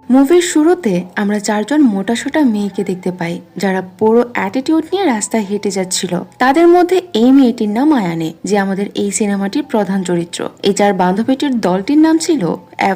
মুভির শুরুতে আমরা চারজন মোটাসোটা মেয়েকে দেখতে পাই যারা পুরো অ্যাটিটিউড নিয়ে রাস্তায় হেঁটে যাচ্ছিল। তাদের মধ্যে এই মেয়েটির নাম আয়ানে, যে আমাদের এই সিনেমাটির প্রধান চরিত্র। এই চার বান্ধবীটির দলটির নাম ছিল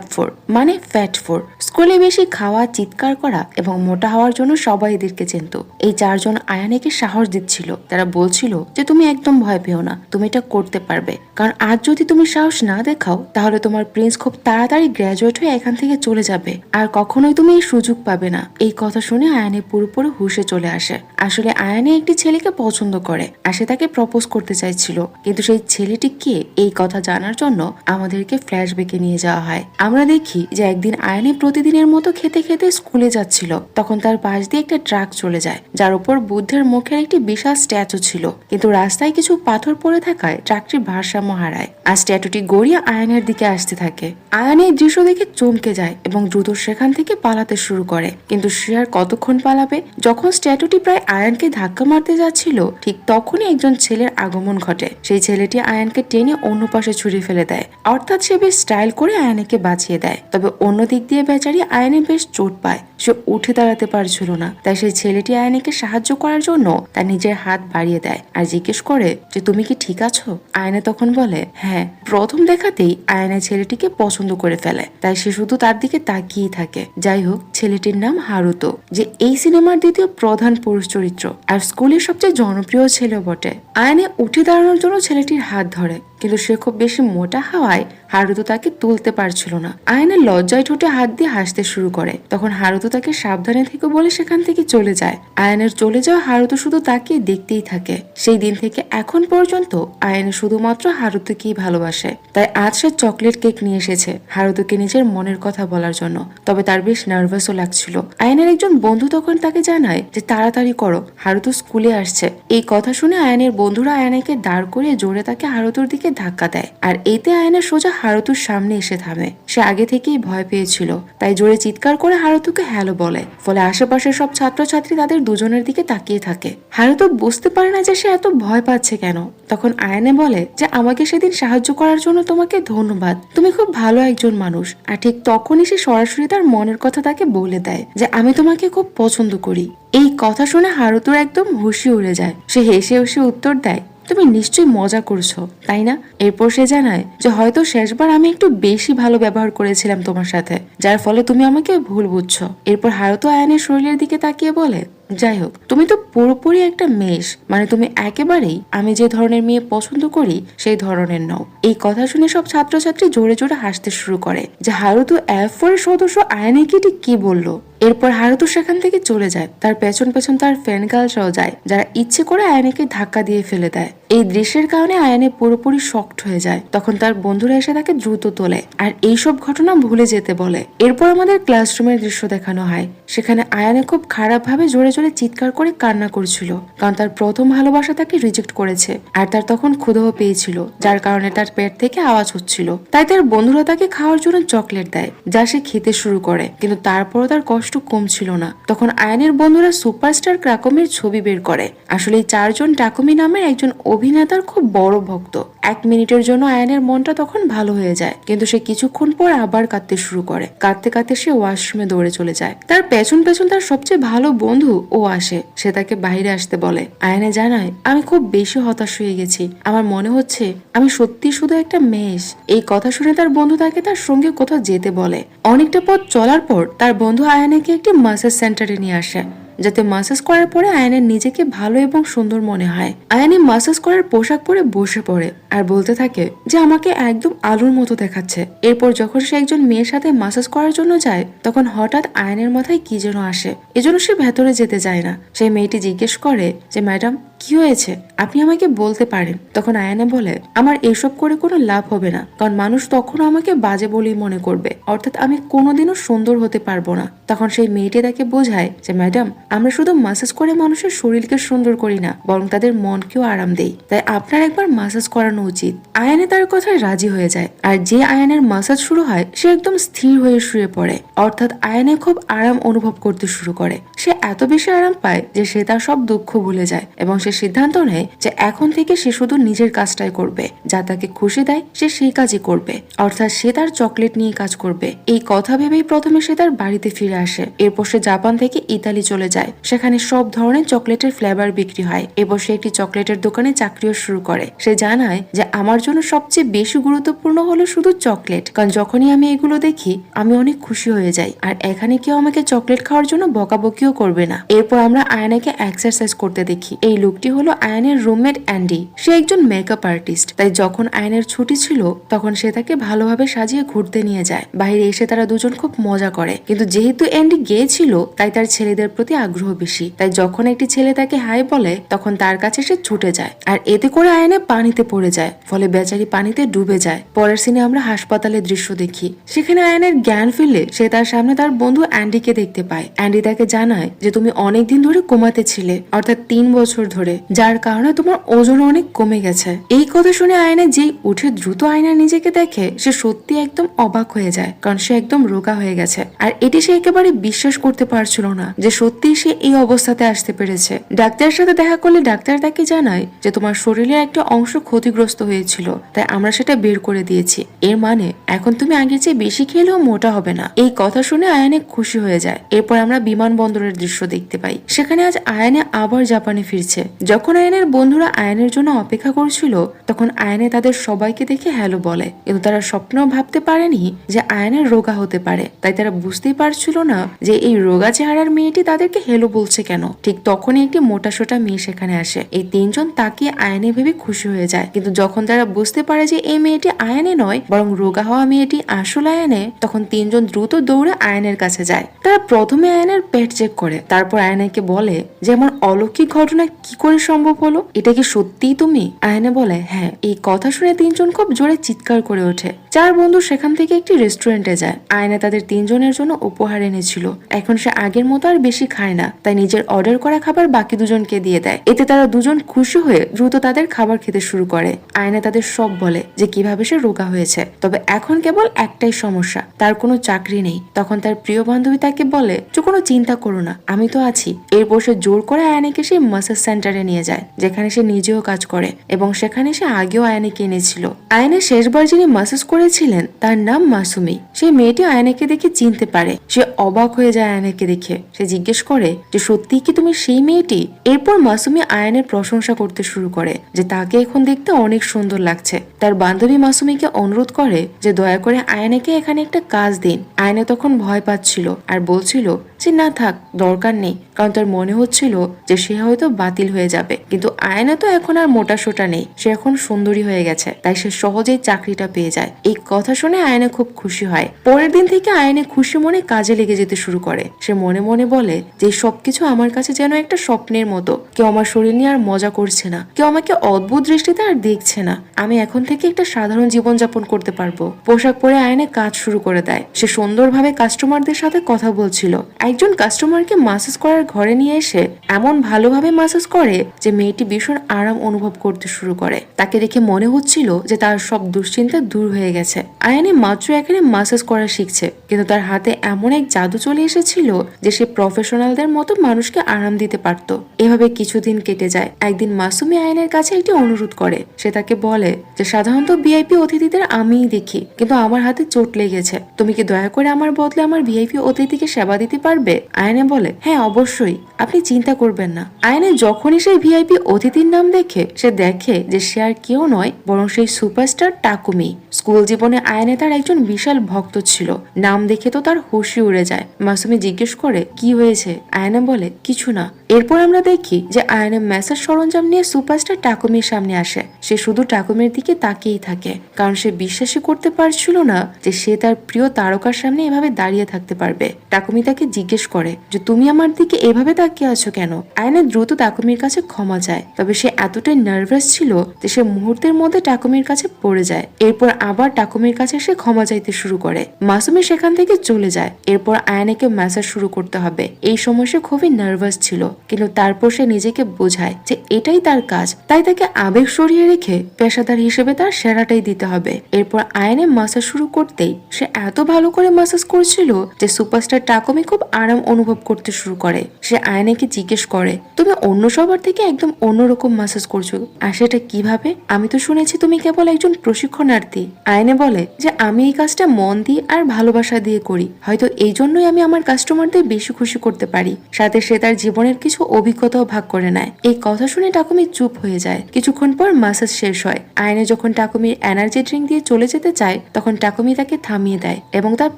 F4, মানে ফ্যাট ফোর। স্কুলে বেশি খাওয়া, চিৎকার করা এবং মোটা হওয়ার জন্য সবাই এদেরকে চিনত। এই চারজন আয়ানেকে সাহস দিচ্ছিল। তারা বলছিল যে তুমি একদম ভয় পেও না, তুমি এটা করতে পারবে, কারণ আজ যদি তুমি সাহস না দেখাও তাহলে তোমার প্রিন্স খুব তাড়াতাড়ি গ্র্যাজুয়েট হয়ে এখান থেকে চলে যাবে, আর কখনোই তুমি এই সুযোগ পাবে না। এই কথা শুনে আয়ানে পুরোপুরি হুঁশে চলে আসে। আসলে আয়ানে একটি ছেলেকে পছন্দ করে আর সে তাকে প্রপোজ করতে চাইছিল, কিন্তু সেই ছেলেটি কে এই কথা জানার জন্য আমাদেরকে ফ্ল্যাশব্যাকে নিয়ে যাওয়া হয়। আমরা দেখি যে একদিন আয়ানে প্রতিদিনের মতো খেতে খেতে স্কুলে যাচ্ছিল। তখন তার পাশ দিয়ে একটা ট্রাক চলে যায় যার উপর বুদ্ধের মুখের একটি বিশাল স্ট্যাচু ছিল, কিন্তু রাস্তায় কিছু পাথর পড়ে থাকায় ট্রাকটির ভারসাম্য হারায় আর স্ট্যাচুটি গড়িয়ে আয়ানের দিকে আসতে থাকে। আয়ান এই দৃশ্য দেখে চমকে যায় এবং দ্রুত সেখান থেকে পালাতে শুরু করে, কিন্তু সে আর কতক্ষণ পালাবে। যখন স্ট্যাচুটি প্রায় আয়ানকে ধাক্কা মারতে যাচ্ছিল ঠিক তখনই একজন ছেলের আগমন ঘটে। সেই ছেলেটি আয়ানকে টেনে অন্য পাশে ছুঁড়ে ফেলে দেয়, অর্থাৎ সে বেশ স্টাইল করে আয়ানকে বাঁচিয়ে দেয়। তবে অন্য দিক দিয়ে বেচারি আয়ানে বেশ চোট পায়, সে উঠে দাঁড়াতে পারছিল না। তাই সেই ছেলেটি আয়ানকে সাহায্য করার জন্য তার নিজের হাত বাড়িয়ে দেয় আর জিজ্ঞেস করে যে তুমি কি ঠিক আছো। আয়ানে তখন বলে হ্যাঁ। প্রথম দেখাতেই আয়ানে ছেলেটিকে পছন্দ করে ফেলে, তাই সে শুধু তার দিকে তাকিয়ে থাকে। যাই হোক, ছেলেটির নাম হারুতো, যে এই সিনেমার দ্বিতীয় প্রধান পুরুষ চরিত্র আর স্কুলের সবচেয়ে জনপ্রিয় ছেলেও বটে। আয়ানে উঠে দাঁড়ানোর জন্য ছেলেটির হাত ধরে, কিন্তু সে খুব বেশি মোটা হওয়ায় হারুতো তাকে তুলতে পারছিল না। আয়ানের লজ্জায় ঠোঁটে হাত দিয়ে হাসতে শুরু করে। তখন হারুতো তাকে সাবধানে থেকে বলে সেখান থেকে চলে যায়। আয়ানের চলে যাওয়া হারুতো শুধু তাকিয়ে দেখতেই থাকে। সেই দিন থেকে এখন পর্যন্ত আয়ান শুধুমাত্র হারুতোকেই ভালোবাসে। তাই আজ সে চকলেট কেক নিয়ে এসেছে হারুতোকে নিজের মনের কথা বলার জন্য। তবে তার বেশ নার্ভাসও লাগছিল। আয়ানের একজন বন্ধু তখন তাকে জানায় যে তাড়াতাড়ি করো, হারুতো স্কুলে আসছে। এই কথা শুনে আয়ানের বন্ধুরা আয়ানকে দাঁড় করিয়ে জোরে তাকে হারুতোর দিকে ধাক্কা দেয়, আর এতে আয়ানের সোজা হারুতোর সামনে এসে থামে। সে আগে থেকেই ভয় পেয়েছিল, তাই জোরে চিৎকার করে হারুতোকে হ্যালো বলে। ফলে আশেপাশের সব ছাত্রছাত্রী তাদের দুজনের দিকে তাকিয়ে থাকে। হারুতো বুঝতে পারে না যে সে এত ভয় পাচ্ছে কেন। তখন আয়ানে বলে যে আমাকে সেদিন সাহায্য করার জন্য তোমাকে ধন্যবাদ, তুমি খুব ভালো একজন মানুষ। আর ঠিক তখনই সে সরাসরি তার মনের কথা তাকে বলে দেয় যে আমি তোমাকে খুব পছন্দ করি। এই কথা শুনে হারুতোর একদম হুঁশি উড়ে যায়। সে হেসে হেসে উত্তর দেয় তুমি নিশ্চয়ই মজা করছো, তাই না? এরপর সে জানায় যে হয়তো শেষবার আমি একটু বেশি ভালো ব্যবহার করেছিলাম তোমার সাথে, যার ফলে তুমি আমাকে ভুল বুঝছো। এরপর হারুতো আয়ানের শরীরের দিকে তাকিয়ে বলে যাই হোক, তুমি তো পুরোপুরি একটা মেষ, মানে তুমি একেবারেই আমি যে ধরনের মেয়ে পছন্দ করি সেই ধরনের নও। এই কথা শুনে সব ছাত্রছাত্রী জোরে জোরে হাসতে শুরু করে যে হারুতো F4 এর সদস্য আয়ানেকে কি বললো। এরপর হারুতো সেখান থেকে চলে যায়। তার পেছন পেছন তার ফ্রেন্ড গার্লসরাও যায়, যারা ইচ্ছে করে আয়ানেকে ধাক্কা দিয়ে ফেলে দেয়। এই দৃশ্যের কারণে আয়ানে পুরোপুরি শকড হয়ে যায়। তখন তার বন্ধুরা এসে তাকে দ্রুত তোলে আর এইসব ঘটনা ভুলে যেতে বলে। এরপর আমাদের ক্লাসরুমের দৃশ্য দেখানো হয়। সেখানে আয়ানে খুব খারাপ ভাবে জোরে জোরে চিৎকার করে কান্না করছিল, কারণ তার প্রথম ভালোবাসা তাকে রিজেক্ট করেছে। আর তার তখন ক্ষুধাও পেয়েছিল, যার কারণে তার পেট থেকে আওয়াজ হচ্ছিল। তাই তার বন্ধুরা তাকে খাওয়ার জন্য চকলেট দেয়, যা সে খেতে শুরু করে, কিন্তু তারপরও তার কষ্ট কমছিল না। তখন আয়ানের বন্ধুরা সুপারস্টার টাকুমির ছবি বের করে। আসলে এই চারজন টাকুমি নামের একজন অভিনেতার খুব বড় ভক্ত। 1 মিনিটের জন্য আয়ানের মনটা তখন ভালো হয়ে যায়, কিন্তু সে কিছুক্ষণ পর আবার কাঁদতে শুরু করে। কাঁদতে কাঁদতে সে ওয়াশরুমে দৌড়ে চলে যায়। তার পেছন পেছন তার সবচেয়ে ভালো বন্ধু ও আসে। সে তাকে বাইরে আসতে বলে। আয়ানে জানায় আমি খুব বেশি হতাশ হয়ে গেছি, আমার মনে হচ্ছে আমি সত্যি শুধু একটা মেষ। এই কথা শুনে তার বন্ধু তাকে তার সঙ্গে কোথাও যেতে বলে। অনেকটা পথ চলার পর তার বন্ধু আয়ানেকে একটি মাসাজ সেন্টারে নিয়ে আসে, যাতে মাসাজ করার পরে আয়ানের নিজেকে ভালো এবং সুন্দর মনে হয়। আয়ানে মাসাজ করার পোশাক পরে বসে পড়ে আর বলতে থাকে যে আমাকে একদম আলুর মতো দেখাচ্ছে। এরপর যখন সে একজন মেয়ের সাথে মাসাজ করার জন্য যায়, তখন হঠাৎ আয়ানের মাথায় কি যেন আসে, এজন্য সে ভেতরে যেতে চায় না। সেই মেয়েটি জিজ্ঞেস করে যে ম্যাডাম কি হয়েছে, আপনি আমাকে বলতে পারেন। তখন আয়ানে বলে আমার এসব করে কোনো লাভ হবে না, কারণ মানুষ তখনও আমাকে বাজে বলেই মনে করবে, অর্থাৎ আমি কোনোদিনও সুন্দর হতে পারবো না। তখন সেই মেয়েটি তাকে বোঝায় যে ম্যাডাম আমরা শুধু মাসাজ করে মানুষের শরীরকে সুন্দর করি না, বরং তাদের মনকেও আরাম দেই। তাই আপনার একবার মাসাজ করানো উচিত। আয়ানে তার কথায় রাজি হয়ে যায়, আর যে আয়ানের মাসাজ শুরু হয় সে একদম স্থির হয়ে শুয়ে পড়ে। অর্থাৎ আয়ানে খুব আরাম অনুভব করতে শুরু করে। সে এত বেশি আরাম পায় যে সে তার সব দুঃখ ভুলে যায় এবং সে সিদ্ধান্ত নেয় যে এখন থেকে সে শুধু নিজের কাজটাই করবে, যা তাকে খুশি দেয় সে সেই কাজই করবে। অর্থাৎ সে তার চকলেট নিয়ে কাজ করবে। এই কথা ভেবেই প্রথমে সে তার বাড়িতে ফিরে আসে। এরপর সে জাপান থেকে ইতালি চলে যায়। সেখানে সব ধরনের চকলেটের ফ্লেভার বিক্রি হয়। এরপর সে একটি চকলেটের দোকানে চাকরিও শুরু করে। সে জানায় যে আমার জন্য সবচেয়ে বেশি গুরুত্বপূর্ণ হলো শুধু চকলেট, কারণ যখনই আমি এগুলো দেখি আমি অনেক খুশি হয়ে যাই, আর এখানে কেউ আমাকে চকলেট খাওয়ার জন্য বকাবকিও করবে না। এরপর আমরা আয়ানাকে এক্সারসাইজ করতে দেখি। এই লোকটি হলো আয়ানের রুমমেট অ্যান্ডি। সে একজন মেকআপ আর্টিস্ট। তাই যখন আয়ানের ছুটি ছিল তখন সে তাকে ভালোভাবে সাজিয়ে ঘুরতে নিয়ে যায়। বাইরে এসে তারা দুজন খুব মজা করে, কিন্তু যেহেতু অ্যান্ডি গে ছিল তাই তার ছেলেদের প্রতি আগ্রহ বেশি। তাই যখন একটি ছেলে তাকে হাই বলে তখন তার কাছে সে ছুটে যায়, আর এতে করে আয়ানে পানিতে পড়ে যায়। ফলে বেচারি পানিতে ডুবে যায়। পরের সিনে আমরা হাসপাতালের দৃশ্য দেখি। সেখানে আয়ানের জ্ঞান ফিরলে সে তার সামনে তার বন্ধু অ্যান্ডিকে দেখতে পায়। অ্যান্ডি তাকে জানায় যে তুমি অনেকদিন ধরে কোমাতে ছিলে, অর্থাৎ 3 বছর ধরে, যার কারণে তোমার ওজন অনেক কমে গেছে। এই কথা শুনে আয়না যেই উঠে দ্রুত আয়নায় নিজেকে দেখে সে সত্যি একদম অবাক হয়ে যায়, কারণ সে একদম রোগা হয়ে গেছে। আর এটি সে একেবারে বিশ্বাস করতে পারছিল না যে সত্যি সে এই অবস্থাতে আসতে পেরেছে। ডাক্তারের সাথে দেখা করলে ডাক্তার তাকে জানায় যে তোমার শরীরের একটা অংশ ক্ষতিগ্রস্ত হয়েছিল, তাই আমরা সেটা বের করে দিয়েছি। এর মানে এখন তুমি আগের চেয়ে বেশি খেলেও মোটা হবে না। এই কথা শুনে আয়ানে খুশি হয়ে যায়। এরপর আমরা বিমানবন্দরের দৃশ্য দেখতে পাই। সেখানে আজ আয়ানে আবার জাপানে ফিরছে। যখন আয়ানের বন্ধুরা আয়ানের জন্য অপেক্ষা করছিল তখন আয়ানে তাদের সবাইকে দেখে হ্যালো বলে, কিন্তু তারা স্বপ্নেও ভাবতে পারেনি যে আয়ানের রোগা হতে পারে। তাই তারা বুঝতেই পারছিল না যে এই রোগা চেহারার মেয়েটি তাদেরকে হ্যালো বলছে কেন। ঠিক তখনই একটি মোটাসোটা মেয়ে সেখানে আসে। এই 3 জন তাকে আয়ানে ভেবে খুশি হয়ে যায়, কিন্তু যখন তারা বুঝতে পারে যে এই মেয়েটি আয়ানে নয় বরং রোগা হওয়া মেয়েটি আসল আয়ানে, তখন 3 জন দ্রুত দৌড়ে আয়ানের কাছে যায়। তারা প্রথমে আয়ানের পেট চেক করে, তারপর আয়ানাকে বলে যে আমার অলৌকিক ঘটনা কি করে সম্ভব হলো, এটা কি সত্যিই তুমি? আয়ানা বলে হ্যাঁ। এই কথা শুনে 3 জন খুব জোরে চিৎকার করে ওঠে। 4 বন্ধু সেখান থেকে একটি রেস্টুরেন্টে যায়। আয়না তাদের 3 জনের জন্য উপহার এনেছিল। এখন সে আগের মতো আর বেশি খায় না, তাই নিজের অর্ডার করা খাবার বাকি দুজনকে দিয়ে দেয়। এতে তারা দুজন খুশি হয়ে দ্রুত তাদের খাবার খেতে শুরু করে। আয়না তাদের সব বলে যে কিভাবে সে রোগা হয়েছে, তবে এখন কেবল একটাই সমস্যা, তার কোনো চাকরি নেই। তখন তার প্রিয় বান্ধবী তাকে বলে যে কোনো চিন্তা করো না, আমি তো আছি। এরপর সে জোর করে আয়ানাকে সেই মাসাজ সেন্টারে নিয়ে যায়, যেখানে সে নিজেও কাজ করে এবং সেখানে সে আগেও আয়ানাকে এনেছিল। আয়ানা শেষবার যিনি মাসাজ করেছিলেন তার নাম মাসুমি। সেই মেয়েটি আয়ানাকে দেখে চিনতে পারে। সে অবাক হয়ে যায় আয়ানাকে দেখে। সে জিজ্ঞেস করে যে সত্যি কি তুমি সেই মেয়েটি? এরপর মাসুমি আয়ানের প্রশংসা করতে শুরু করে যে তাকে এখন দেখতে অনেক সুন্দর লাগছে। তার বান্ধবী মাসুমিকে অনুরোধ করে যে দয়া করে আয়ানাকে এখানে একটা কাজ দিন। আয়না তখন ভয় পাচ্ছিল আর বলছিল যে না থাক, দরকার নেই, কারণ তার মনে হচ্ছিল যে সে হয়তো বাতিল হয়ে যাবে। কিন্তু আয়না তো এখন আর মোটা সোটা নেই, সে এখন সুন্দরী হয়ে গেছে, তাই সে সহজেই চাকরিটা পেয়ে যায়। এই কথা শুনে আয়না খুব খুশি হয়। পরের দিন থেকে আয়না খুশি মনে কাজে লেগে যেতে শুরু করে। সে মনে মনে বলে যে সবকিছু আমার কাছে যেন একটা স্বপ্নের মতো। কেউ আমার শরীর নিয়ে আর মজা করছে না, কেউ আমাকে অদ্ভুত দৃষ্টিতে আর দেখছে না। আমি এখন থেকে একটা সাধারণ জীবনযাপন করতে পারবো। পোশাক পরে আয়না কাজ শুরু করে দেয়। সে সুন্দরভাবে কাস্টমারদের সাথে কথা বলছিল। একজন কাস্টমারকে মাসাজ করার ঘরে নিয়ে এসে এমন ভালোভাবে মাসাজ করে যে মেয়েটি ভীষণ আরাম অনুভব করতে শুরু করে। তাকে দেখে মনে হচ্ছিল যে তার সব দুশ্চিন্তা দূর হয়ে গেছে। আয়ানি মাত্র এখানে মাসাজ করা শিখছে, কিন্তু তার হাতে এমন এক জাদু চলে এসেছিল যে সে প্রফেশনালদের মতো মানুষকে আরাম দিতে পারত। এভাবে কিছুদিন কেটে যায়। একদিন মাসুমি আয়ানের কাছে একটি অনুরোধ করে। সে তাকে বলে যে সাধারণত ভিআইপি অতিথিদের আমিই দেখি, কিন্তু আমার হাতে চোট লেগেছে। তুমি কি দয়া করে আমার বদলে আমার ভিআইপি অতিথিকে সেবা দিতে পারবে? আয়ানে বলে হ্যাঁ অবশ্যই, আপনি চিন্তা করবেন না। আয়ানে যখনই সেই ভিআইপি অতিথির নাম দেখে সে দেখে যে সে আর কেউ নয় বরং সেই সুপারস্টার টাকুমি। স্কুল জীবনে আয়ানে তার একজন বিশাল ভক্ত ছিল। নাম দেখে তো তার হুশই উড়ে যায়। মাসুমি জিজ্ঞেস করে কি হয়েছে? আয়ানে বলে কিছু না। এরপর আমরা দেখি যে আয়ানে ম্যাসাজ সরঞ্জাম নিয়ে সুপারস্টার টাকুমির সামনে আসে। সে শুধু টাকুমির দিকে তাকিয়েই থাকে, কারণ সে বিশ্বাসই করতে পারছিল না যে সে তার প্রিয় তারকার সামনে এভাবে দাঁড়িয়ে থাকতে পারবে। টাকুমি তাকে জিজ্ঞেস করে যে তুমি আমার দিকে এভাবে তাকিয়ে আছো কেন? আয়ানে দ্রুত টাকুমির কাছে ক্ষমা চায়, তবে সে এতটাই নার্ভাস ছিল যে সে মুহূর্তের মধ্যে টাকুমির কাছে পড়ে যায়। এরপর আবার টাকুমির কাছে এসে ক্ষমা চাইতে শুরু করে। মাসুমি সেখান থেকে চলে যায়। এরপর আয়ানেকে ম্যাসাজ শুরু করতে হবে। এই সময় সে খুবই নার্ভাস ছিল, কিন্তু তারপর সে নিজেকে বোঝায় যে এটাই তার কাজ, তাই তাকে আবেগ সরিয়ে রেখে পেশাদার হিসেবে তার সেরাটাই দিতে হবে। এরপর আয়ানে মাসাজ শুরু করতেই সে এত ভালো করে মাসাজ করছিল যে সুপারস্টার টাকুমি খুব আরাম অনুভব করতে শুরু করে। সে আয়ানেকে জিজ্ঞেস করে, তুমি অন্য সবার থেকে একদম অন্যরকম মাসাজ করছো, আর সেটা কিভাবে? আমি তো শুনেছি তুমি কেবল একজন প্রশিক্ষণার্থী। আয়ানে বলে যে আমি এই কাজটা মন দিয়ে আর ভালোবাসা দিয়ে করি, হয়তো এই জন্যই আমি আমার কাস্টমারদের বেশি খুশি করতে পারি। সাথে সে তার জীবনের কিছু অভিজ্ঞতাও ভাগ করে নেয়। এই কথা শুনে টাকুমি চুপ হয়ে যায়। কিছুক্ষণ পর মাসাজ শেষ হয়। আয়ানে যখন টাকুমির এনার্জি ড্রিঙ্ক দিয়ে চলে যেতে চায়, তখন টাকুমি তাকে থামিয়ে দেয় এবং তার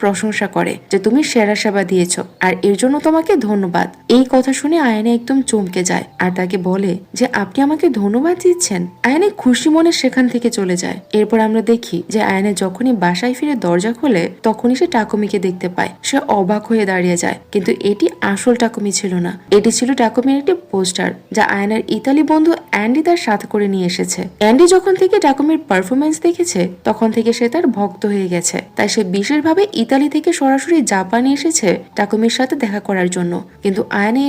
প্রশংসা করে যে তুমি সেরা সেবা দিয়েছো আর এর জন্য তোমাকে ধন্যবাদ। এই কথা শুনে আয়ানে একদম চমকে যায় আর তাকে বলে যে আপনি আমাকে ধন্যবাদ দিচ্ছেন। আয়ানে খুশি মনে সেখান থেকে চলে যায়। এরপর আমরা দেখি যে আয়ানে যখনই বাসায় ফিরে দরজা খোলে, তখনই সে টাকুমিকে দেখতে পায়। সে অবাক হয়ে দাঁড়িয়ে যায়, কিন্তু এটি আসল টাকুমি ছিল না। এটি ছিল টাকুমির একটি পোস্টার যা আয়ানের ইতালি বন্ধু অ্যান্ডি তার সাথে করে নিয়ে এসেছে। অ্যান্ডি যখন থেকে টাকুমির পারফরমেন্স দেখেছে, তখন থেকে সে তার ভক্ত হয়ে গেছে। তাই সে বিশেষভাবে ইতালি থেকে সরাসরি জাপানে এসেছে টাকুমির সাথে দেখা করার জন্য। কিন্তু আয়ানে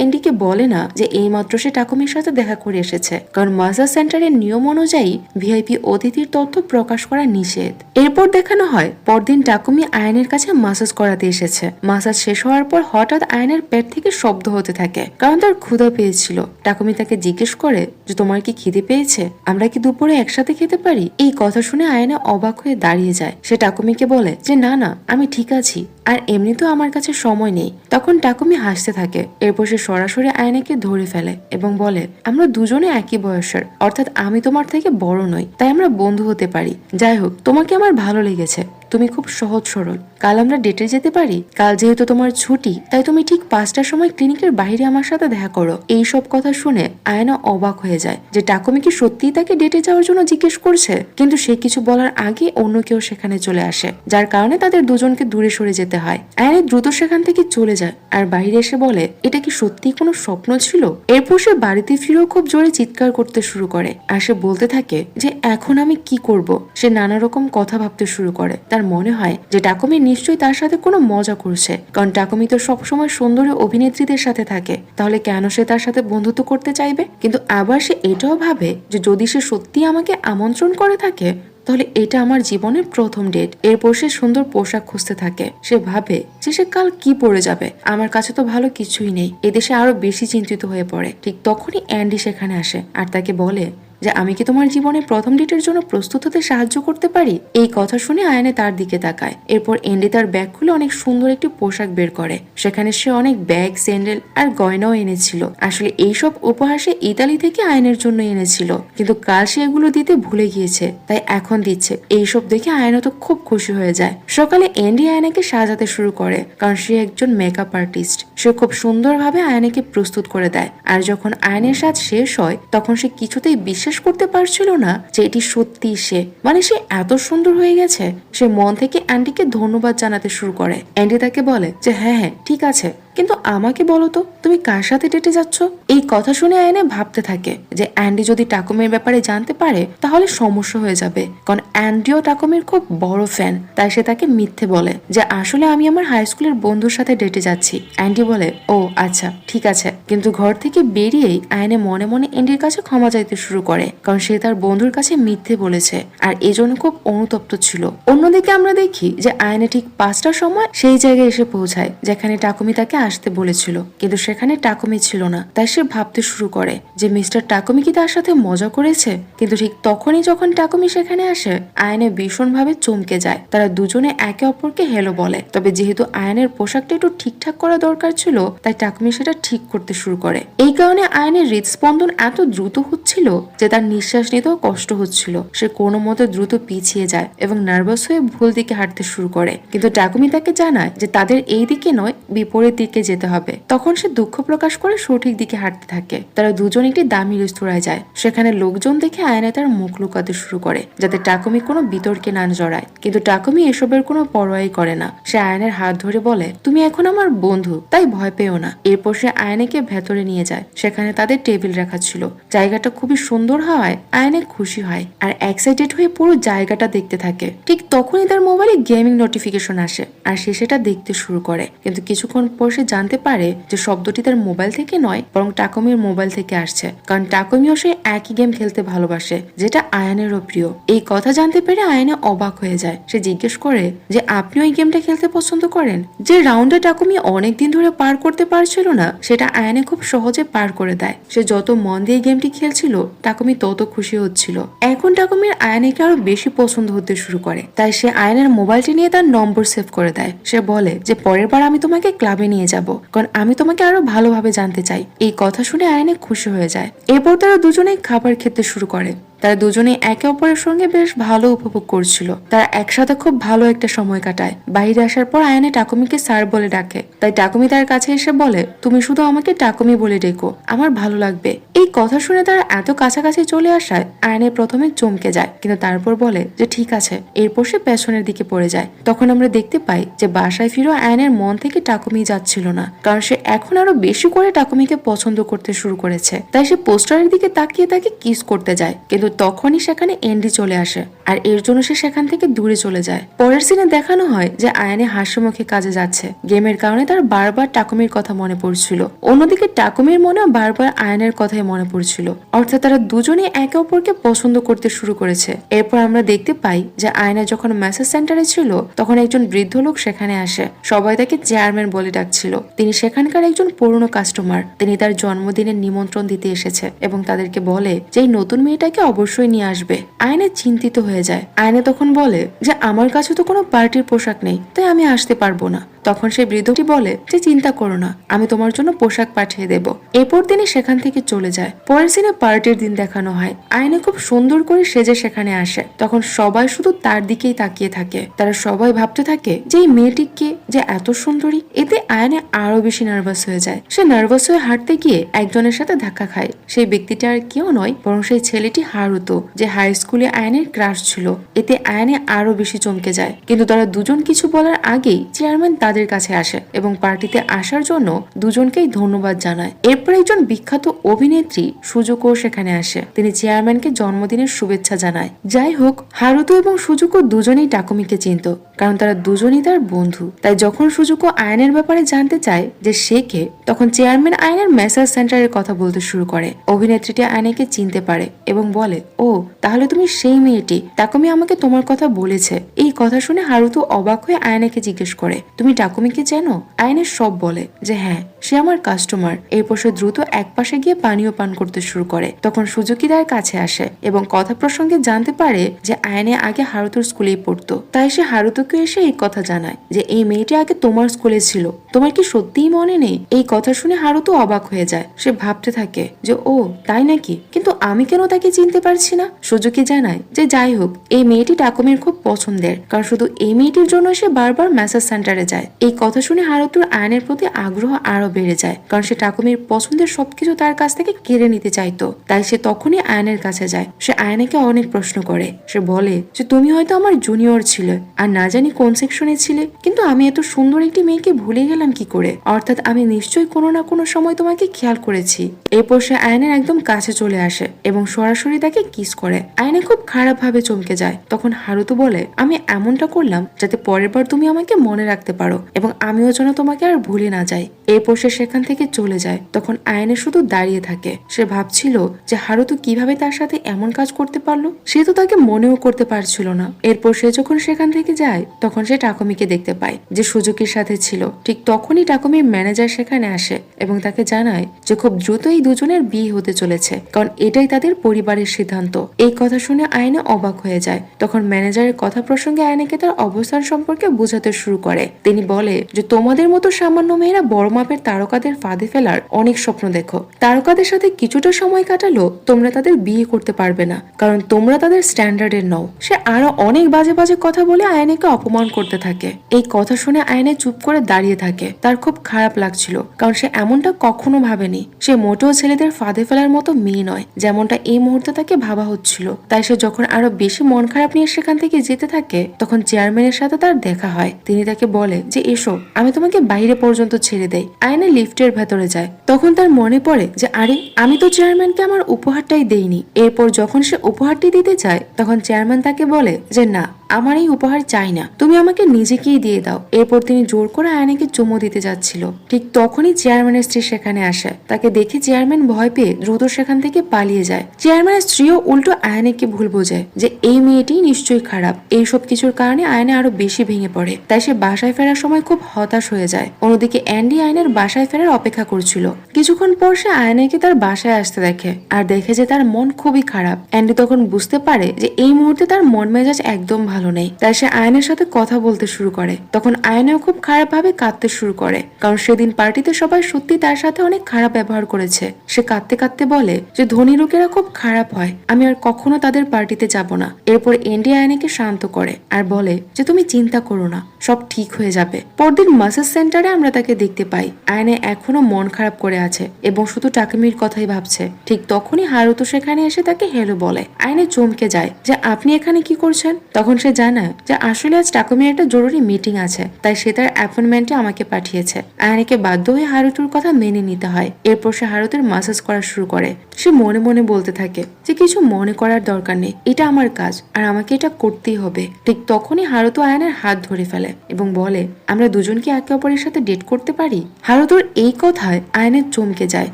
এন্ডিকে বলে না যে এইমাত্র সে টাকুমির সাথে দেখা করে এসেছে, কারণ মাসাজ সেন্টারের নিয়ম অনুযায়ী ভিআইপি অতিথির তথ্য প্রকাশ করা নিষেধ। এরপর দেখানো হয় পরদিন টাকুমি আয়ানের কাছে মাসাজ করাতে এসেছে। মাসাজ শেষ হওয়ার পর হঠাৎ আয়ানের পেট থেকে শব্দ হতে থাকে, কারণ তার ক্ষুধা পেয়েছিল। টাকুমি তাকে জিজ্ঞেস করে যে তোমার কি খিদে পেয়েছে, আমরা কি দুপুরে একসাথে খেতে পারি? এই কথা শুনে আয়ানা অবাক হয়ে দাঁড়িয়ে যায়। সে টাকুমিকে বলে যে না না, আমি ঠিক আছি, আর এমনিতেও আমার কাছে সময় নেই। তখন টাকুমি হাসতে থাকে। এরপর সে সরাসরি আয়নাকে ধরে ফেলে এবং বলে আমরা দুজনে একই বয়সের, অর্থাৎ আমি তোমার থেকে বড় নই, তাই আমরা বন্ধু হতে পারি। যাই হোক, তোমাকে আমার ভালো লেগেছে, তুমি খুব সহজ সরল। কাল আমরা ডেটে যেতে পারি? কাল যেহেতু তোমার ছুটি, তাই তুমি ঠিক 5টার সময় ক্লিনিকের বাইরে আমার সাথে দেখা করো। এই সব কথা শুনে আয়না অবাক হয়ে যায় যে টাকুমি কি সত্যিই তাকে ডেটে যাওয়ার জন্য জিজ্ঞেস করছে। কিন্তু সে কিছু বলার আগে অন্য কেউ সেখানে চলে আসে, যার কারণে তাদের দুজনকে দূরে সরে যেতে হয়। আয়না দ্রুত সেখান থেকে চলে যায় আর বাইরে এসে বলে এটা কি সত্যি কোনো স্বপ্ন ছিল? এরপর সে বাড়িতে ফিরেও খুব জোরে চিৎকার করতে শুরু করে আর সে বলতে থাকে যে এখন আমি কি করব। সে নানা রকম কথা ভাবতে শুরু করে। তার মনে হয় যে টাকুমি নিশ্চয়ই তার সাথে কোনো মজা করছে, কারণ টাকুমি তো সবসময় সুন্দরী অভিনেত্রীদের সাথে থাকে, তাহলে কেন সে তার সাথে বন্ধুত্ব করতে চাইবে? কিন্তু আবার সে এটাও ভাবে যে যদি সে সত্যি আমাকে আমন্ত্রণ করে থাকে, তাহলে এটা আমার জীবনের প্রথম ডেট। এরপর সে সুন্দর পোশাক খুঁজতে থাকে। সে ভাবে যে সে কাল কি পরে যাবে। আমার কাছে তো ভালো কিছুই নেই। এদেশে আরো বেশি চিন্তিত হয়ে পড়ে। ঠিক তখনই অ্যান্ডি সেখানে আসে আর তাকে বলে যে আমি কি তোমার জীবনে প্রথম ডেটের জন্য প্রস্তুত হতে সাহায্য করতে পারি? এই কথা শুনে আয়নে তার দিকে তাকায়। এরপর এন্ডি তার ব্যাগ খুলে অনেক সুন্দর একটি পোশাক বের করে। সেখানে সে অনেক ব্যাগ, স্যান্ডেল আর গয়নাও এনেছিল। আসলে এইসব উপহার সে ইতালি থেকে আয়নের জন্য এনেছিল, কিন্তু কাল সে এগুলো দিতে ভুলে গিয়েছে, তাই এখন দিচ্ছে। এইসব দেখে আয়না তো খুব খুশি হয়ে যায়। সকালে এন্ডি আয়নাকে সাজাতে শুরু করে, কারণ সে একজন মেকআপ আর্টিস্ট। সে খুব সুন্দরভাবে আয়নাকে প্রস্তুত করে দেয়। আর যখন আয়নের সাজ শেষ হয়, তখন সে কিছুতেই বিশ্বাস করতে পারছিল না যে এটি সত্যি সে, মানে সে এত সুন্দর হয়ে গেছে। সে মন থেকে অ্যান্ডিকে ধন্যবাদ জানাতে শুরু করে। অ্যান্ডি তাকে বলে যে হ্যাঁ হ্যাঁ ঠিক আছে, কিন্তু আমাকে বলো তো তুমি কার সাথে ডেটে যাচ্ছ? এই কথা শুনে আয়নে ভাবতে থাকে যে অ্যান্ডি যদি টাকুমির ব্যাপারে জানতে পারে তাহলে সমস্যা হয়ে যাবে, কারণ অ্যান্ডিও টাকুমির খুব বড় ফ্যান। তাই সে তাকে মিথ্যে বলে যে আসলে আমি আমার হাই স্কুলের বন্ধুর সাথে ডেটে যাচ্ছি। অ্যান্ডি বলে ও আচ্ছা ঠিক আছে, কিন্তু ঘর থেকে বেরিয়েই আয়নে মনে মনে অ্যান্ডির কাছে ক্ষমা চাইতে শুরু করে, কারণ সে তার বন্ধুর কাছে মিথ্যে বলেছে আর এজন্য খুব অনুতপ্ত ছিল। অন্যদিকে আমরা দেখি যে আয়নে ঠিক 5টার সময় সেই জায়গায় এসে পৌঁছায় যেখানে টাকুমি তাকে আসতে বলেছিল, কিন্তু সেখানে টাকুমি ছিল না। তাই সে ভাবতে শুরু করে যে মিস্টার টাকুমি কি তার সাথে মজা করেছে। কিন্তু ঠিক তখনই যখন টাকুমি সেখানে আসে, আয়নে ভীষণভাবে চমকে যায়। তারা দুজনে একে অপরকে হেলো বলে। তবে যেহেতু আয়নের পোশাকটা একটু ঠিকঠাক করা দরকার ছিল, তাই টাকুমি সেটা ঠিক করতে শুরু করে। এই কারণে আয়নের হৃদস্পন্দন এত দ্রুত হচ্ছিল যে তার নিঃশ্বাস নিতেও কষ্ট হচ্ছিল। সে কোনো মতে দ্রুত পিছিয়ে যায় এবং নার্ভাস হয়ে ভুল দিকে হাঁটতে শুরু করে। কিন্তু টাকুমি তাকে জানায় যে তাদের এই দিকে নয়, বিপরীত দিকে দিকে যেতে হবে। তখন সে দুঃখ প্রকাশ করে সঠিক দিকে হাঁটতে থাকে। তারা দুজন একটি দামি রেস্তোরাঁয় যায়। সেখানে লোকজন দেখে আয়নে তার মুখ লুকাতে শুরু করে যাতে টাকুমি কোনো বিতর্কে না জড়ায়, কিন্তু টাকুমি এসবের কোনো পরোয়াই করে না। সে আয়নের হাত ধরে বলে, তুমি এখন আমার বন্ধু, তাই ভয় পেও না। এরপর সে আয়নেকে ভেতরে নিয়ে যায়। সেখানে তাদের টেবিল রাখা ছিল। জায়গাটা খুবই সুন্দর হওয়ায় আয়নে খুশি হয় আর এক্সাইটেড হয়ে পুরো জায়গাটা দেখতে থাকে। ঠিক তখনই তার মোবাইলে গেমিং নোটিফিকেশন আসে আর সে সেটা দেখতে শুরু করে, কিন্তু কিছুক্ষণ পর সে জানতে পারে যে শব্দটি তার মোবাইল থেকে নয় বরং টাকুমির মোবাইল থেকে আসছে, কারণ টাকুমিও সে একই গেম খেলতে ভালোবাসে যেটা আয়ানেরও প্রিয়। এই কথা জানতে পেরে আয়ানে অবাক হয়ে যায়। সে জিজ্ঞেস করে যে আপনিও এই গেমটা খেলতে পছন্দ করেন? যে রাউন্ডে টাকুমি অনেকদিন ধরে পার করতে পারছিল না সেটা আয়ানে খুব সহজে পার করে দেয়। সে যত মন দিয়ে গেমটি খেলছিল টাকুমি তত খুশি হচ্ছিল। এখন টাকুমির আয়ানেকে আরো বেশি পছন্দ হতে শুরু করে, তাই সে আয়ানের মোবাইলটি নিয়ে তার নম্বর সেভ করে দেয়। সে বলে যে পরের বার আমি তোমাকে ক্লাবে নিয়ে যাব, কারণ আমি তোমাকে আরো ভালোভাবে জানতে চাই। এই কথা শুনে আয়ানে খুশি হয়ে যায়। এরপর তারা দুজনেই খাবার খেতে শুরু করে। তারা দুজনেই একে অপরের সঙ্গে বেশ ভালো উপভোগ করছিল। তারা একসাথে খুব ভালো একটা সময় কাটায়। বাইরে আসার পর আয়ানে টাকুমিকে স্যার বলে ডাকে, তাই টাকুমি তার কাছে এসে বলে, তুমি শুধু আমাকে টাকুমি বলে ডেকো, আমার ভালো লাগবে। এই কথা শুনে তারা এত কাছাকাছি চলে আসায় আয়ানে প্রথমে চমকে যায়, কিন্তু তারপর বলে যে ঠিক আছে। এরপর সে পেছনের দিকে পড়ে যায়। তখন আমরা দেখতে পাই যে বাসায় ফিরে আয়ানের মন থেকে টাকুমি যাচ্ছিল না, কারণ সে এখন আরো বেশি করে টাকুমিকে পছন্দ করতে শুরু করেছে। তাই সে পোস্টারের দিকে তাকিয়ে তাকে কিস করতে যায়, কিন্তু তখনই সেখানে এন্ডি চলে আসে আর এর জন্য সে সেখান থেকে দূরে চলে যায়। পরের সিনে দেখানো হয় যে আয়ানে হাসি মুখে কাজে যাচ্ছে। গেমের কারণে তার বারবার টাকুমির কথা মনে পড়ছিল। অন্যদিকে টাকুমির মনেও বারবার আয়ানের কথাই মনে পড়ছিল। অর্থাৎ তারা দুজনেই একে অপরকে পছন্দ করতে শুরু করেছে। এরপর আমরা দেখতে পাই যে আয়না যখন মেসেজ সেন্টারে ছিল তখন একজন বৃদ্ধ লোক সেখানে আসে। সবাই তাকে চেয়ারম্যান বলে ডাকছিল। তিনি সেখানকার একজন পুরনো কাস্টমার। তিনি তার জন্মদিনের নিমন্ত্রণ দিতে এসেছে এবং তাদেরকে বলে যে এই নতুন মেয়েটাকে অবশ্যই নিয়ে আসবে। আয়না চিন্তিত হয়ে যায়। আয়না তখন বলে যে আমার কাছে তো কোনো পার্টির পোশাক নেই, তাই আমি আসতে পারবো না। তখন সেই বৃদ্ধটি বলে যে চিন্তা করো না, আমি তোমার জন্য পোশাক পাঠিয়ে দেব। এরপর তিনি সেখান থেকে চলে যায়। পরের সিনে পার্টির দিন দেখানো হয়। আয়না খুব সুন্দর করে সেজে সেখানে আসে। তখন সবাই শুধু তার দিকেই তাকিয়ে থাকে। তারা সবাই ভাবতে থাকে যে এই মেয়েটি কে, যে এত সুন্দরী। এতে আয়না আরো বেশি নার্ভাস হয়ে যায়। সে নার্ভাস হয়ে হাঁটতে গিয়ে একজনের সাথে ধাক্কা খায়। সেই ব্যক্তিটি আর কেউ নয় বরং সেই ছেলেটি হারুতো, যে হাই স্কুলে আয়নের ক্রাশ ছিল। এতে আয়নে আরো বেশি চমকে যায়, কিন্তু তারা দুজন কিছু বলার আগেই চেয়ারম্যান তাদের কাছে আসে এবং পার্টিতে আসার জন্য দুজনকেই ধন্যবাদ জানায়। এরপর একজন বিখ্যাত অভিনেত্রী সুজুকো সেখানে আসে। তিনি চেয়ারম্যানকে জন্মদিনের শুভেচ্ছা জানায়। যাই হোক, হারুতো এবং সুজুকো দুজনেই টাকুমিকে চিনত, কারণ তারা দুজনেই তার বন্ধু। তাই যখন সুজুকো আয়নের ব্যাপারে জানতে চায় যে সে কে, তখন চেয়ারম্যান আয়নের মেসাজ সেন্টারের কথা বলতে শুরু করে। অভিনেত্রীটি আয়নাকে চিনতে পারে এবং বলে, ও তাহলে তুমি সেই মেয়েটি, টাকুমি আমাকে তোমার কথা বলেছে। এই কথা শুনে হারুতো অবাক হয়ে আয়নাকে জিজ্ঞেস করে, তুমি টাকুমিকে চেনো? আয়নের সব বলে যে হ্যাঁ, সে আমার কাস্টমার। এরপর সে দ্রুত একপাশে গিয়ে পানীয় পান করতে শুরু করে। তখন সুজুকি তার কাছে আসে এবং কথা প্রসঙ্গে জানতে পারে যে আয়নে আগে হারুতোর স্কুলেই পড়তো। তাই সে হারুতোকে এসে এই কথা জানায় যে এই মেয়েটি আগে তোমার স্কুলে ছিল, তোমার কি সত্যিই মনে নেই? এই কথা শুনে হারুতো অবাক হয়ে যায়। সে ভাবতে থাকে যে ও তাই নাকি, কিন্তু আমি কেন তাকে চিনতে পারছি না। সুজুকি জানায় যে যাই হোক, এই মেয়েটি টাকুমির খুব পছন্দের, কারণ শুধু এই মেয়েটির জন্য সে বারবার মেসেজ সেন্টারে যায়। এই কথা শুনে হারুতোর আয়নের প্রতি আগ্রহ আরো বেড়ে যায়, কারণ সে টাকুমির পছন্দের সবকিছু তার কাছ থেকে কেড়ে নিতে চাইতো। তাই সে তখনই আয়নের কাছে যায়। সে আয়নাকে অনেক প্রশ্ন করে। সে বলে যে তুমি হয়তো আমার জুনিয়র ছিলে আর না জানি কোন সেকশনে ছিলে, কিন্তু আমি এত সুন্দর একটি মেয়েকে ভুলে গেলাম কি করে? অর্থাৎ আমি নিশ্চয়ই কোনো না কোনো সময় তোমাকে খেয়াল করেছি। এরপর সে আয়নের একদম কাছে চলে আসে এবং সরাসরি তাকে কিস করে। আয়না খুব খারাপ ভাবে চমকে যায়। তখন হারুতো বলে, আমি এমনটা করলাম যাতে পরের বার তুমি আমাকে মনে রাখতে পারো এবং আমিও যেন তোমাকে আর ভুলে না যাই। এরপর সে সেখান থেকে চলে যায়। তখন আয়না শুধু দাঁড়িয়ে থাকে। সে ভাবছিল যে হারুতো কিভাবে তার সাথে এমন কাজ করতে পারলো। সে তো তাকে মনেও করতে পারছিল না। এরপর সে যখন সেখান থেকে যায় তখন সে টাকুমিকে দেখতে পায় যে সুজুকির সাথে ছিল। ঠিক তখনই টাকুমির ম্যানেজার সেখানে আসে এবং তাকে জানায় যে খুব দ্রুত এই দুজনের বিয়ে হতে চলেছে, কারণ এটাই তাদের পরিবারের সিদ্ধান্ত। এই কথা শুনে আয়না অবাক হয়ে যায়। তখন ম্যানেজারের কথা প্রসঙ্গে আয়নাকে তার অবস্থান সম্পর্কে বোঝাতে শুরু করে। তিনি বলে যে তোমাদের মতো সামান্য মেয়েরা বড় মাপের তারকাদের ফাঁদে ফেলার অনেক স্বপ্ন দেখো। তারকাদের সাথে কিছুটা সময় কাটালো তোমরা তাদের বিয়ে করতে পারবে না, কারণ তোমরা তাদের স্ট্যান্ডার্ডের নও। সে আরো অনেক বাজে বাজে কথা বলে আয়নাকে অপমান করতে থাকে। এই কথা শুনে ততক্ষণে আয়নে চুপ করে দাঁড়িয়ে থাকে। তার খুব খারাপ লাগছিল, কারণ সে এমনটা কখনো ভাবেনি। সে মোটেও ছেলেদের ফাঁদে ফেলার মতো মেয়ে নয়, যেমনটা এই মুহূর্তে তাকে ভাবা হচ্ছিল। তাই সে যখন আরো বেশি মন খারাপ নিয়ে সেখান থেকে যেতে থাকে, তখন চেয়ারম্যানের সাথে তার দেখা হয়। তিনি তাকে বলে যে এসো, আমি তোমাকে বাইরে পর্যন্ত ছেড়ে দেই। আয়নে লিফটের ভেতরে যায়। তখন তার মনে পড়ে যে আরে, আমি তো চেয়ারম্যানকে আমার উপহারটাই দেইনি। এরপর যখন সে উপহারটি দিতে চায়, তখন চেয়ারম্যান তাকে বলে যে না, আমার এই উপহার চাই না, তুমি আমাকে নিজেকেই দিয়ে দাও। এরপর তিনি জোর করে আয়নাকে চুমু দিতে যাচ্ছিল। ঠিক তখনই চেয়ারম্যানের স্ত্রী সেখানে আসে। তাকে দেখে চেয়ারম্যান ভয় পেয়ে দ্রুত সেখান থেকে পালিয়ে যায়। চেয়ারম্যানের স্ত্রীও উল্টো আয়নাকে ভুল বোঝায় যে এই মেয়েটি নিশ্চয়ই খারাপ। এইসব কিছুর কারণে আয়না আরো বেশি ভেঙে পড়ে। তাই সে বাসায় ফেরার সময় খুব হতাশ হয়ে যায়। অন্যদিকে অ্যান্ডি আয়নার বাসায় ফেরার অপেক্ষা করছিল। কিছুক্ষণ পর সে আয়নাকে তার বাসায় আসতে দেখে, আর দেখে যে তার মন খুবই খারাপ। অ্যান্ডি তখন বুঝতে পারে যে এই মুহূর্তে তার মন মেজাজ একদম ভালো নেই। তাই সে আয়নের সাথে কথা বলতে শুরু করে। তখন আয়নাও খুব খারাপ ভাবে কাঁদতে শুরু করে, কারণ সেদিন পার্টিতে সবাই সত্যি তার সাথে অনেক খারাপ ব্যবহার করেছে। সে কাঁদতে কাঁদতে বলে যে ধনী লোকেরা খুব খারাপ হয়, আমি আর কখনো তাদের পার্টিতে যাব না। এরপর এন্ডি আয়নাকে শান্ত করে আর বলে যে তুমি চিন্তা করো না, সব ঠিক হয়ে যাবে। পরদিন মাসাজ সেন্টারে আমরা তাকে দেখতে পাই। আয়না এখনো মন খারাপ করে আছে এবং শুধু টাকিমির কথাই ভাবছে। ঠিক তখনই হারুতো সেখানে এসে তাকে হেলো বলে। আয়না চমকে যায় যে আপনি এখানে কি করছেন। তখন সে জানায় যে আসলে আজ টাকুমির একটা জরুরি মিটিং আছে, তাই সে তার অ্যাপয়েন্টমেন্টে আমাকে পাঠিয়েছে। আয়নাকে বাধ্য হয়ে হারুতুর কথা মেনে নিতে হয়। এরপর সে হারুতুর মাসাজ করা শুরু করে। সে মনে মনে বলতে থাকে যে কিছু মনে করার দরকার নেই, এটা আমার কাজ আর আমাকে এটা করতেই হবে। ঠিক তখনই হারুতো আয়নার হাত ধরে ফেলে এবং বলে আমরা দুজন কি একে অপরের সাথে ডেট করতে পারি। হারুতোর এই কথায় আয়নের চমকে যায়।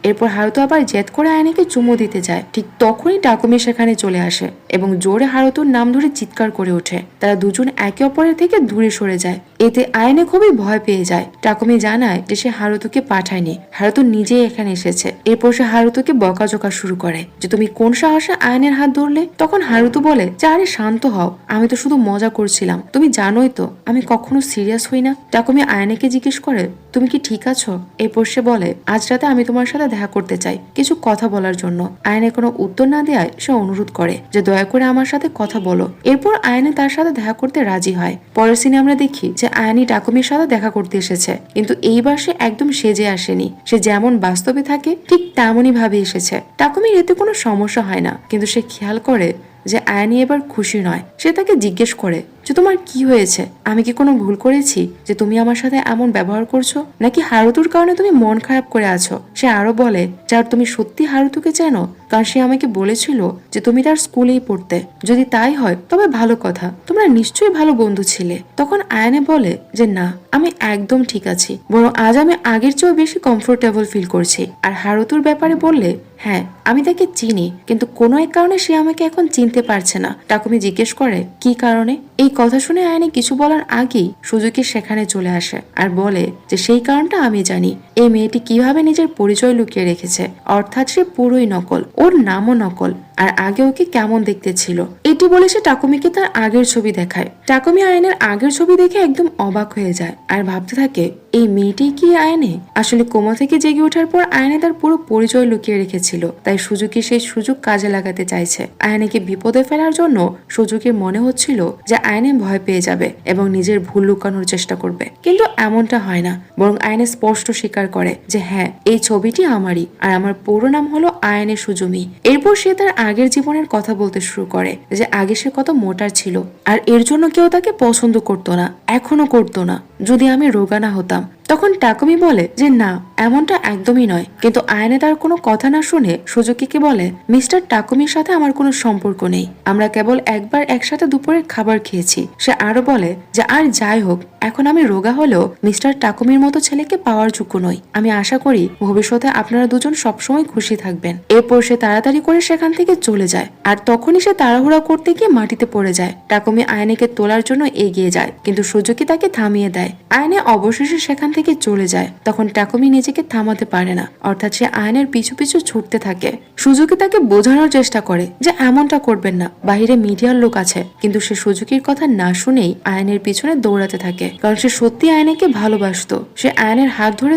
এরপর হারুতো আবার জেদ করে আয়নাকে চুমু দিতে যায়। ঠিক তখনই টাকুমি সেখানে চলে আসে এবং জোরে হারুতোর নাম ধরে চিৎকার করে ওঠে। তারা দুজন একে অপরের থেকে দূরে সরে যায়। এতে আয়নে খুবই ভয় পেয়ে যায়। টাকুমি জানায় যে সে হারুতোকে পাঠায়নি, হারুতো নিজেই এখানে এসেছে। এরপর সে হারুতোকে বকাঝকা শুরু করে যে তুমি কোন সাহসে আয়নের হাত ধরলে। তখন হারুতো বলে যে আরে শান্ত হও, আমি তো শুধু মজা করছিলাম, তুমি জানোই তো আমি কখনো সিরিয়াস হই না। টাকুমি আয়নাকে জিজ্ঞেস করে তুমি কি ঠিক আছো। এরপর সে বলে আজ রাতে আমি তোমার সাথে দেখা করতে চাই, কিছু কথা বলার জন্য। আয়নে কোনো উত্তর না দেয় সে অনুরোধ করে যে দয়া করে আমার সাথে কথা বলো। এরপর আয়নে তার সাথে দেখা করতে রাজি হয়। পরের সিনে আমরা দেখি যে আয়নি টাকুমির সাথে দেখা করতে এসেছে, কিন্তু এইবার সে একদম সেজে আসেনি। সে যেমন বাস্তবে থাকে ঠিক তেমনই ভাবে এসেছে। টাকুমির এতে কোনো সমস্যা হয় না, কিন্তু সে খেয়াল করে যে আয়নি এবার খুশি নয়। সে তাকে জিজ্ঞেস করে যে তোমার কি হয়েছে, আমি কি কোনো ভুল করেছি যে তুমি আমার সাথে এমন ব্যবহার করছো, নাকি হারুতুর কারণে তুমি মন খারাপ করে আছো। সে আরো বলে যার তুমি সত্যি হারুতুকে চেনো, কারণ সে আমাকে বলেছিল যে তুমি তার স্কুলেই পড়তে। যদি তাই হয় তবে ভালো কথা, তোমরা নিশ্চয়ই ভালো বন্ধু ছিলে। তখন আয়নে বলে যে না, আমি একদম ঠিক আছি, বরং আজ আমি আগের চেয়েও বেশি কমফোর্টেবল ফিল করছি। আর হারুতুর ব্যাপারে বললে হ্যাঁ, আমি তাকে চিনি, কিন্তু কোনো এক কারণে সে আমাকে এখন চিনতে পারছে না। টাকুমি জিজ্ঞেস করে কি কারণে। এই কথা শুনে আয়নে কিছু বলার আগেই সুজুকি সেখানে চলে আসে আর বলে যে সেই কারণটা আমি জানি। এই মেয়েটি কিভাবে নিজের পরিচয় লুকিয়ে রেখেছে, অর্থাৎ সে পুরোই নকল, ওর নামও নকল, আর আগে ওকে কেমন দেখতে ছিল। এটি বলে সে টাকুমিকে তার আগের ছবি দেখায়। টাকুমি আয়নের আগের ছবি দেখে একদম অবাক হয়ে যায় আর ভাবতে থাকে এই মেয়েটি কি আয়নে। আসলে কোমা থেকে জেগে ওঠার পর আয়নে তার পুরো পরিচয় লুকিয়ে রেখেছিল, তাই সুজুকি সেই সুযোগ কাজে লাগাতে চাইছে। আয়নেকে বিপদে ফেলার জন্য সুজুকির মনে হচ্ছিল যে আয়নে ভয় পেয়ে যাবে এবং নিজের ভুল লুকানোর চেষ্টা করবে, কিন্তু এমনটা হয় না। বরং আয়নে স্পষ্ট স্বীকার করে যে হ্যাঁ, এই ছবিটি আমারই আর আমার পুরো নাম হলো আয়নে সুজুমি। এরপর সে তার আগের জীবনের কথা বলতে শুরু করে যে আগে সে কত মোটা ছিল আর এর জন্য কেউ তাকে পছন্দ করতো না, এখনো করতো না যদি আমি রোগা না হতাম। তখন টাকুমি বলে যে না, এমনটা একদমই নয়। কিন্তু আয়নে তার কোনো কথা না শুনে সুজুকিকে বলে মিস্টার টাকুমির সাথে আমার কোনো সম্পর্ক নেই, আমরা কেবল একবার একসাথে দুপুরের খাবার খেয়েছি। সে আরো বলে যে আর যাই হোক, এখন আমি রোগা হলেও মিস্টার টাকুমির মতো ছেলেকে পাওয়ার যোগ্য নই। আমি আশা করি ভবিষ্যতে আপনারা দুজন সবসময় খুশি থাকবেন। এরপর সে তাড়াতাড়ি করে সেখান থেকে চলে যায়। আর তখনই সে তাড়াহুড়া করতে গিয়ে মাটিতে পড়ে যায়। টাকুমি আয়নেকে তোলার জন্য এগিয়ে যায়, কিন্তু সুজুকি তাকে থামিয়ে দেয়। আয়নে অবশেষে সেখান থেকে চলে যায়। তখন টাকুমি নিজেকে নিজেকে থামাতে পারে না, অর্থাৎ সে আয়নের পিছু পিছু ছুটতে থাকে। সুজুকি তাকে বোঝানোর চেষ্টা করে যে এমনটা করবেন না, বাহিরে মিডিয়ার লোক আছে, কিন্তু সে সুজুকির কথা না শুনেই আয়নের পিছনে দৌড়াতে থাকে, কারণ সে সত্যি আয়নাকে ভালোবাসতো। সে আয়নের হাত ধরে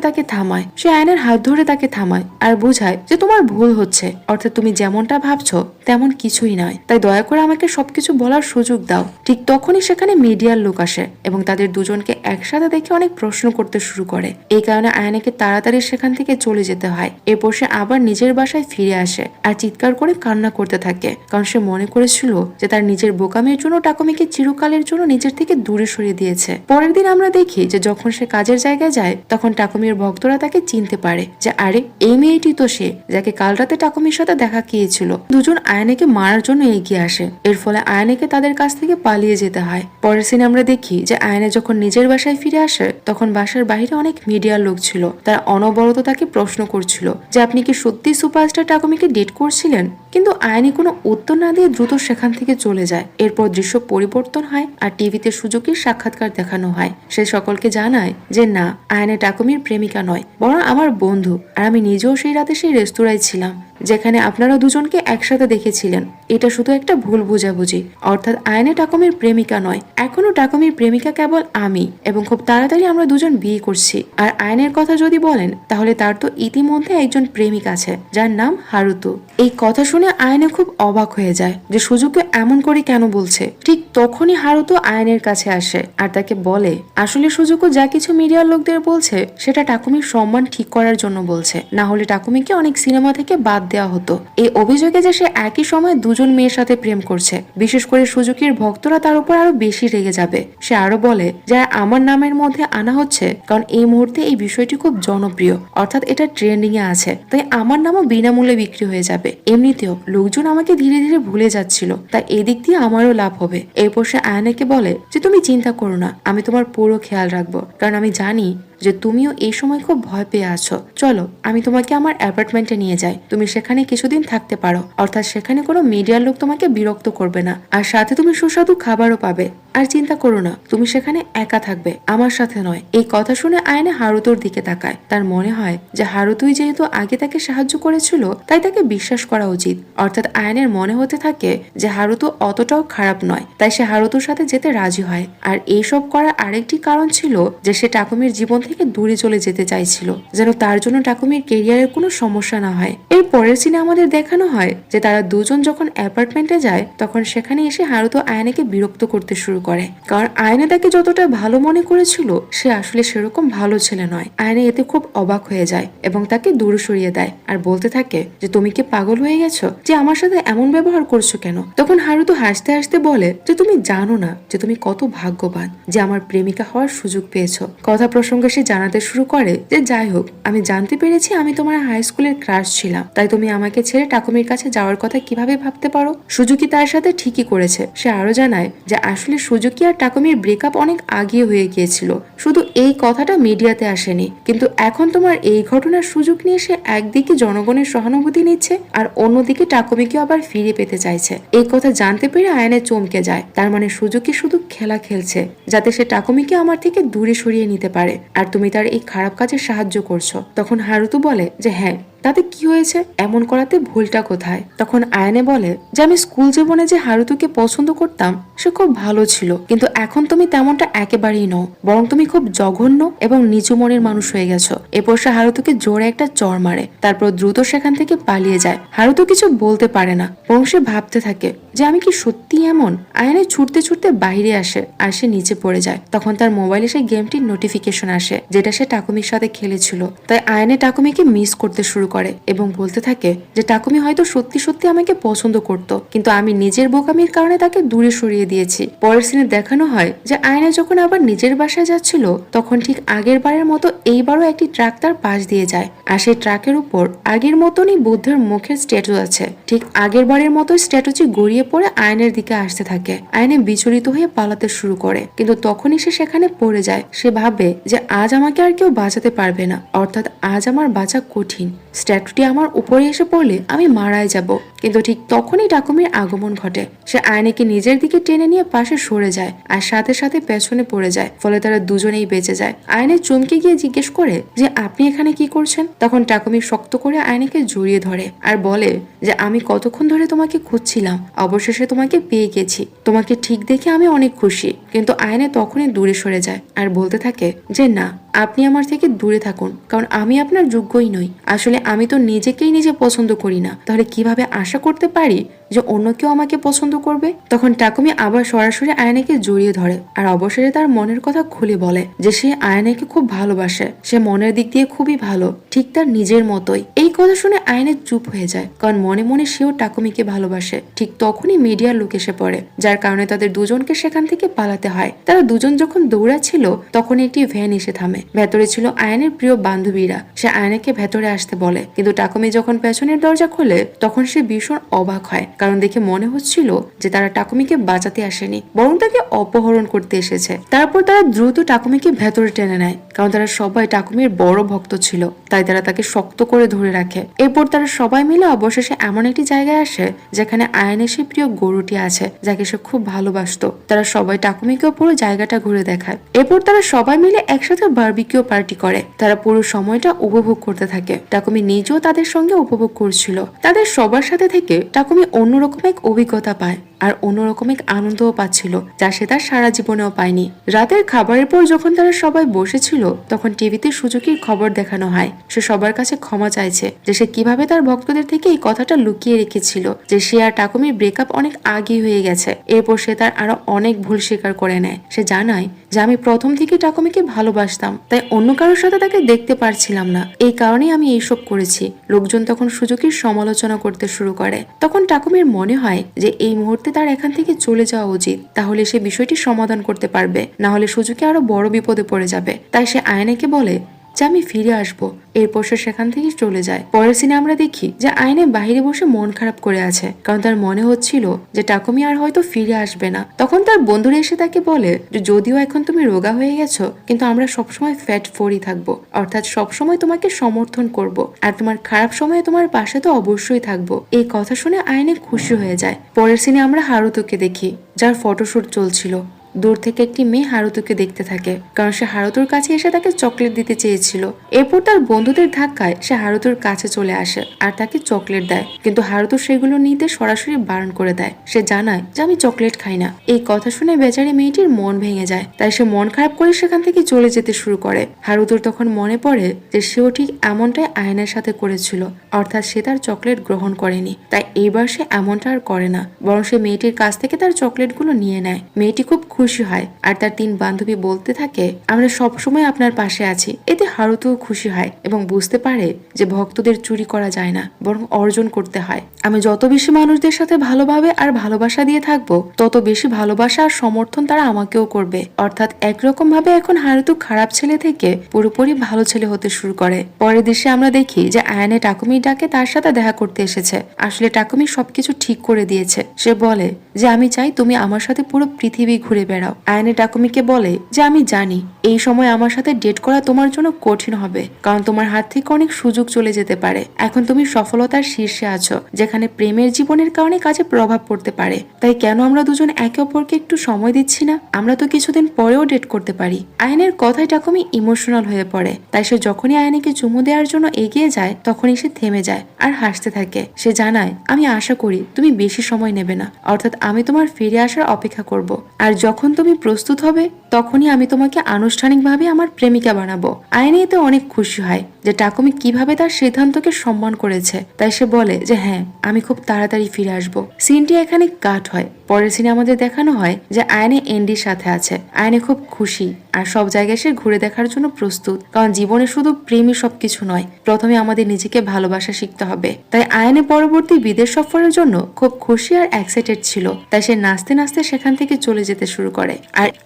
তাকে থামায় আর বোঝায় যে তোমার ভুল হচ্ছে, অর্থাৎ তুমি যেমনটা ভাবছো তেমন কিছুই নয়, তাই দয়া করে আমাকে সবকিছু বলার সুযোগ দাও। ঠিক তখনই সেখানে মিডিয়ার লোক আসে এবং তাদের দুজনকে একসাথে দেখে অনেক প্রশ্ন করতে শুরু করে। এই কারণে আয়নাকে তাড়াতাড়ি সেখান থেকে চলে যেতে হয়। এরপর সে আবার নিজের বাসায় ফিরে আসে আর চিৎকার করে কান্না করতে থাকে, কারণ সে মনে করেছিল যে তার নিজের বোকামের জন্য টাকুমিকে চিরকালের জন্য নিজের থেকে দূরে সরিয়ে দিয়েছে। পরের দিন আমরা দেখি যে যখন সে কাজের জায়গায় যায় তখন টাকুমির ভক্তরা তাকে চিনতে পারে যে আরে এই মেয়েটি তো সে যাকে কাল রাতে টাকুমির সাথে দেখা গিয়েছিল। দুজন আয়নাকে মারার জন্য এগিয়ে আসে, এর ফলে আয়নাকে তাদের কাছ থেকে পালিয়ে যেতে হয়। পরের সিনে আমরা দেখি যে আয়না যখন নিজের বাসায় ফিরে আসে তখন বাসার বাইরে অনেক মিডিয়ার লোক ছিল। তারা অনবরত তাকে প্রশ্ন করছিল যে আপনি কি সত্যি সুপারস্টার টাকুমিকে ডেট করছিলেন, কিন্তু আয়নি কোনো উত্তর না দিয়ে দ্রুত সেখান থেকে চলে যায়। এরপর দৃশ্য পরিবর্তন হয় আর টিভিতে সুজুকির সাক্ষাৎকার দেখানো হয়। সে সকলকে জানায় যে না, আয়না টাকুমির প্রেমিকা নয়, বরং আমার বন্ধু, আর আমি নিজেও সেই রাতে সেই রেস্তোরাঁয় ছিলাম যেখানে আপনারা দুজনকে একসাথে দেখেছিলেন। এটা শুধু একটা ভুল বোঝাবুঝি, অর্থাৎ আয়না টাকুমির প্রেমিকা নয়, এখনো টাকুমির প্রেমিকা কেবল আমি, এবং খুব তাড়াতাড়ি আমরা দুজন বিয়ে করছি। আর আয়নের কথা যদি বলেন তাহলে তার তো ইতিমধ্যে একজন প্রেমিক আছে যার নাম হারুতো। এই কথা শুনে আয়না খুব অবাক হয়ে যায় যে সুজুকি এমন করে কেন বলছে। ঠিক তখনই হারুতো আয়নের কাছে আসে আর তাকে বলে আসলে সুজুকো যা কিছু মিডিয়ার লোকদের বলছে সেটা টাকুমির সম্মান ঠিক করার জন্য বলছে, না হলে টাকুমিকে অনেক সিনেমা থেকে বাদ দেওয়া হতো। এই অভিযোগে যে সে একই সময় দুজন মেয়ের সাথে প্রেম করছে, বিশেষ করে সুজুকির ভক্তরা তার উপর আরো বেশি রেগে যাবে। সে আরো বলে যে আমার নামের মধ্যে আনা হচ্ছে কারণ এই মুহূর্তে এই বিষয়টি খুব জনপ্রিয়, অর্থাৎ এটা ট্রেন্ডিং এ আছে, তাই আমার নামও বিনামূল্যে বিক্রি হয়ে যাবে। এমনিতেও লোকজন আমাকে ধীরে ধীরে ভুলে যাচ্ছিল, তাই এদিক দিয়ে আমারও লাভ হবে। এরপর সে আয়নাকে বলে যে তুমি চিন্তা করো না, আমি তোমার পুরো খেয়াল রাখবো, কারণ আমি জানি যে তুমিও এই সময় খুব ভয় পেয়ে আছো। চলো আমি তোমাকে আমার অ্যাপার্টমেন্টে নিয়ে যাই, তুমি সেখানে কিছুদিন থাকতে পারো, অর্থাৎ সেখানে কোনো মিডিয়ার লোক তোমাকে বিরক্ত করবে না, আর সাথে তুমি সুস্বাদু খাবারও পাবে। আর চিন্তা করো না, তুমি সেখানে একা থাকবে, আমার সাথে নয়। এই কথা শুনে আয়না হারুতোর দিকে তাকায়। তার মনে হয় যে হারুতোই যেহেতু আগে তাকে সাহায্য করেছিল তাই তাকে বিশ্বাস করা উচিত, অর্থাৎ আয়নের মনে হতে থাকে যে হারুতো অতটাও খারাপ নয়, তাই সে হারুতোর সাথে যেতে রাজি হয়। আর এইসব করার আরেকটি কারণ ছিল যে সে টাকুমির জীবন থেকে দূরে চলে যেতে চাইছিল, যেন তার জন্য টাকুমির কেরিয়ারের কোনো সমস্যা না হয়। এর পরের সিনে আমাদের দেখানো হয় যে তারা দুজন যখন অ্যাপার্টমেন্টে যায় তখন সেখানে এসে হারুতো আয়নাকে বিরক্ত করতে শুরু করে, কারণ আয়না তাকে যতটা ভালো মনে করেছিল সে আসলে সেরকম ভালো ছেলে নয়। আয়না এতে খুব অবাক হয়ে যায় এবং তাকে দূরে সরিয়ে দেয় আর বলতে থাকে যে তুমি কি পাগল হয়ে গেছো যে আমার সাথে এমন ব্যবহার করছো কেন? তখন হারুতো হাসতে হাসতে বলে যে তুমি জানো না যে তুমি কত ভাগ্যবান যে আমার প্রেমিকা হওয়ার সুযোগ পেয়েছো। কথা প্রসঙ্গে সে জানাতে শুরু করে যে যাই হোক, আমি জানতে পেরেছি আমি তোমার হাই স্কুলের ক্রাশ ছিলাম, তাই তুমি আমাকে ছেড়ে টাকুমির কাছে যাওয়ার কথা কিভাবে ভাবতে পারো? সুজুকি তার সাথে ঠিকই করেছে। সে আরো জানায় যে আসলে সুজুকি আর টাকুমির ব্রেকআপ অনেক আগে হয়ে গিয়েছিল, শুধু এই কথাটা মিডিয়াতে আসেনি। কিন্তু এখন তোমার এই ঘটনার সুযোগ নিয়ে সে একদিকে জনগণের সহানুভূতি নিচ্ছে আর অন্যদিকে টাকুমিকে আবার ফিরে পেতে চাইছে। এই কথা জানতে পেরে আয়না চমকে যায়। তার মানে সুজুকি শুধু খেলা খেলছে যাতে সে টাকুমিকে আমার থেকে দূরে সরিয়ে নিতে পারে, আর তুমি তার এই খারাপ কাজে সাহায্য করছো। তখন হারুতো বলে যে হ্যাঁ, তাতে কি হয়েছে, এমন করাতে ভুলটা কোথায়? তখন আয়নে বলে যে আমি স্কুল জীবনে যে হারুতোকে পছন্দ করতাম সে খুব ভালো ছিল, কিন্তু এখন তুমি তেমনটা একেবারেই নও, বরং তুমি খুব জঘন্য এবং নিচু মনের মানুষ হয়ে গেছো। এরপর সে হারুতোকে জোরে একটা চড় মারে, তারপর দ্রুত সেখান থেকে পালিয়ে যায়। হারুতো কিছু বলতে পারে না, বরং সে ভাবতে থাকে যে আমি কি সত্যি এমন? আয়নে ছুটতে ছুটতে বাইরে আসে আর সে নিচে পড়ে যায়। তখন তার মোবাইলে সেই গেমটির নোটিফিকেশন আসে যেটা সে টাকুমির সাথে খেলেছিল, তাই আয়নে টাকুমিকে মিস করতে শুরু করে এবং বলতে থাকে যে টাকুমি হয়তো সত্যি সত্যি আমাকে পছন্দ করত, কিন্তু আমি নিজের বোকামির কারণে তাকে দূরে সরিয়ে দিয়েছি। পরের সিনে দেখানো হয় যে আয়না যখন আবার নিজের বাসায় যাচ্ছিল তখন ঠিক আগের বারের মতো এইবারও একটি ট্রাক তার পাশ দিয়ে যায়, আর সেই ট্রাকের উপর আগের মতনই বুদ্ধের মুখের স্ট্যাচু আছে। ঠিক আগের বারের মতো স্ট্যাচুটি গড়িয়ে পড়ে আয়নের দিকে আসতে থাকে। আয়না বিচলিত হয়ে পালাতে শুরু করে, কিন্তু তখনই সে সেখানে পড়ে যায়। সে ভাবে যে আজ আমাকে আর কেউ বাঁচাতে পারবে না, অর্থাৎ আজ আমার বাঁচা কঠিন। স্ট্যাটুটি আমার উপরে এসে পড়লে আমি মারাই যাব। কিন্তু ঠিক তখনই টাকুমির আগমন ঘটে। সে আয়নাকে নিজের দিকে টেনে নিয়ে পাশে সরে যায় আর সাথে সাথে পেছনে পড়ে যায়, ফলে তারা দুজনেই বেঁচে যায়। আয়নে চমকে গিয়ে জিজ্ঞেস করে যে আপনি এখানে কি করছেন? তখন টাকুমি শক্ত করে আয়নাকে জড়িয়ে ধরে আর বলে যে আমি কতক্ষণ ধরে তোমাকে খুঁজছিলাম, অবশেষে তোমাকে পেয়ে গেছি। তোমাকে ঠিক দেখে আমি অনেক খুশি। কিন্তু আয়নে তখনই দূরে সরে যায় আর বলতে থাকে যে না, আপনি আমার থেকে দূরে থাকুন, কারণ আমি আপনার যোগ্যই নই। আসলে আমি তো নিজেকেই নিজে পছন্দ করি না, তাহলে কিভাবে আশা করতে পারি যে অন্য কেউ আমাকে পছন্দ করবে? তখন টাকুমি আবার সরাসরি আয়নাকে জড়িয়ে ধরে আর অবশেষে তার মনের কথা খুলে বলে যে সে আয়নাকে খুব ভালোবাসে। সে মনের দিক দিয়ে খুবই ভালো, ঠিক তার নিজের মতোই। এই কথা শুনে আয়নে চুপ হয়ে যায়, কারণ মনে মনে সেও টাকুমিকে ভালোবাসে। ঠিক তখনই মিডিয়ার লোক এসে পড়ে, যার কারণে তাদের দুজনকে সেখান থেকে পালাতে হয়। তারা দুজন যখন দৌড়াচ্ছিল তখন একটি ভ্যান এসে থামে। ভেতরে ছিল আয়নের প্রিয় বান্ধবীরা। সে আয়নাকে ভেতরে আসতে বলে, কিন্তু টাকুমি যখন পেছনের দরজা খোলে তখন সে ভীষণ অবাক হয়, কারণ দেখে মনে হচ্ছিল যে তারা টাকুমিকে বাঁচাতে আসেনি, বরং তাকে অপহরণ করতে এসেছে। তারপর তারা দ্রুত টাকুমিকে ভেতরে টেনে নেয়, কারণ তারা সবাই টাকুমির বড় ভক্ত ছিল, তাই তারা তাকে শক্ত করে ধরে রাখে। এরপর তারা সবাই মিলে অবশেষে এমন একটি জায়গায় আসে যেখানে আয়নের সে প্রিয় গরুটি আছে, যাকে সে খুব ভালোবাসতো। তারা সবাই টাকুমিকেও পুরো জায়গাটা ঘুরে দেখায়। এরপর তারা সবাই মিলে একসাথে বারবিকিউ পার্টি করে। তারা পুরো সময়টা উপভোগ করতে থাকে। টাকুমি নিজেও তাদের সঙ্গে উপভোগ করছিল। তাদের সবার সাথে থেকে টাকুমি অন্যরকম এক অভিজ্ঞতা পায় আর অন্যরকম এক আনন্দও পাচ্ছিল, যা সে তার সারা জীবনেও পায়নি। রাতের খাবারের পর যখন তারা সবাই বসেছিল তখন টিভিতে সুজুকির খবর দেখানো হয়। সে সবার কাছে ক্ষমা চাইছে যে সে কিভাবে তার ভক্তদের থেকে এই কথাটা লুকিয়ে রেখেছিল যে সে আর টাকুমির ব্রেকআপ অনেক আগেই হয়ে গেছে। এরপর সে তার আরো অনেক ভুল স্বীকার করে নেয়। সে জানায় যে আমি প্রথম থেকে টাকুমিকে ভালোবাসতাম, তাই অন্য কারোর সাথে তাকে দেখতে পারছিলাম না, এই কারণেই আমি এইসব করেছি। লোকজন তখন সুজুকির সমালোচনা করতে শুরু করে। তখন টাকুমির মনে হয় যে এই মুহূর্তে তার এখান থেকে চলে যাওয়া উচিত, তাহলে সে বিষয়টি সমাধান করতে পারবে, না হলে সুজুকি আরো বড় বিপদে পড়ে যাবে। তাই সে আয়নাকে বলে যে আমি ফিরে আসবো। এরপর সে সেখান থেকে চলে যায়। পরের সিনে আমরা দেখি যে আয়নে বাহিরে বসে মন খারাপ করে আছে, কারণ তার মনে হচ্ছিল যে টাকুমি আর হয়তো ফিরে আসবে না। তখন তার বন্ধুরা এসে তাকে বলে যে যদিও এখন তুমি রোগা হয়ে গেছো, কিন্তু আমরা সবসময় ফ্যাট ফ্রি থাকবো, অর্থাৎ সবসময় তোমাকে সমর্থন করব, আর তোমার খারাপ সময়ে তোমার পাশে তো অবশ্যই থাকবো। এই কথা শুনে আয়নে খুশি হয়ে যায়। পরের সিনে আমরা হারুতোকে দেখি, যার ফটোশুট চলছিল। দূর থেকে একটি মেয়ে হারুতোকে দেখতে থাকে, কারণ সে হারুতোর কাছে এসে তাকে চকলেট দিতে চেয়েছিল। এরপর তার বন্ধুদের ধাক্কায় সে হারুতোর কাছে চলে আসে আর তাকে চকলেট দেয়, কিন্তু হারুতো সেগুলো নিতে সরাসরি বারণ করে দেয়। সে জানায় যে আমি চকলেট খাই না। এই কথা শুনে বেচারি মেয়েটির মন ভেঙে যায়, তাই সে মন খারাপ করে সেখান থেকে চলে যেতে শুরু করে। হারুতোর তখন মনে পড়ে যে সেও ঠিক এমনটাই আয়নার সাথে করেছিল, অর্থাৎ সে তার চকলেট গ্রহণ করেনি, তাই এইবার সে এমনটা আর করে না, বরং সে মেয়েটির কাছ থেকে তার চকলেটগুলো নিয়ে নেয়। মেয়েটি খুব খুশি হয় আর তার 3 বান্ধবী বলতে থাকে আমরা সবসময় আপনার পাশে আছি। এতে হারুতো খুশি হয় এবং বুঝতে পারে যে ভক্তদের চুরি করা যায় না, বরং অর্জন করতে হয়। আমি যত বেশি মানুষদের সাথে ভালোভাবে আর ভালোবাসা দিয়ে থাকবো, তত বেশি ভালোবাসা আর সমর্থন তারা আমাকেও করবে। অর্থাৎ একরকম ভাবে এখন হারুতো খারাপ ছেলে থেকে পুরোপুরি ভালো ছেলে হতে শুরু করে। পরের দৃশ্যে আমরা দেখি যে আয়নে টাকুমির ডাকে তার সাথে দেখা করতে এসেছে। আসলে টাকুমি সবকিছু ঠিক করে দিয়েছে। সে বলে যে আমি চাই তুমি আমার সাথে পুরো পৃথিবী ঘুরে বেড়াও। আয়নে টাকুমিকে বলে যে আমি জানি এই সময় আমার সাথে ডেট করা তোমার জন্য কঠিন হবে, কারণ তোমার হাত থেকে অনেক সুযোগ চলে যেতে পারে। এখন তুমি সফলতার শীর্ষে আছো, যেখানে প্রেমের জীবনের কারণে কাজে প্রভাব পড়তে পারে। তাই কেন আমরা দুজন একে অপরকে একটু সময় দিচ্ছি না? আমরা তো কিছুদিন পরেও ডেট করতে পারি। আয়নের কথায় টাকুমি ইমোশনাল হয়ে পড়ে, তাই সে যখনই আয়নেকে চুমু দেওয়ার জন্য এগিয়ে যায় তখনই সে থেমে যায় আর হাসতে থাকে। সে জানায় আমি আশা করি তুমি বেশি সময় নেবে না, অর্থাৎ আমি তোমার ফিরে আসার অপেক্ষা করব, আর যখন তুমি প্রস্তুত হবে তখনই আমি তোমাকে আনুষ্ঠানিকভাবে আমার প্রেমিকা বানাবো। আয়নে এতে অনেক খুশি হয় যে টাকুমি কিভাবে তার সিদ্ধান্তকে সম্মান করেছে, তাই সে বলে যে হ্যাঁ আমি খুব তাড়াতাড়ি ফিরে আসবো। সিনটি এখানে কাট হয়। পরের সিনে আমাদের দেখানো হয় যে আয়নে এন্ডির সাথে আছে। আয়নে খুব খুশি আর সব জায়গায় সে ঘুরে দেখার জন্য প্রস্তুত, কারণ জীবনে শুধু প্রেমই সবকিছু নয়, প্রথমে আমাদের নিজেকে ভালোবাসা শিখতে হবে। তাই আয়নে পরবর্তী বিদেশ সফরের জন্য খুব খুশি আর এক্সাইটেড ছিল, তাই সে নাচতে নাচতে সেখান থেকে চলে যেতে শুরু করে।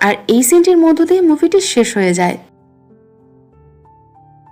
আর এই সিনটির মধ্য দিয়ে মুভিটি শেষ হয়ে যায়।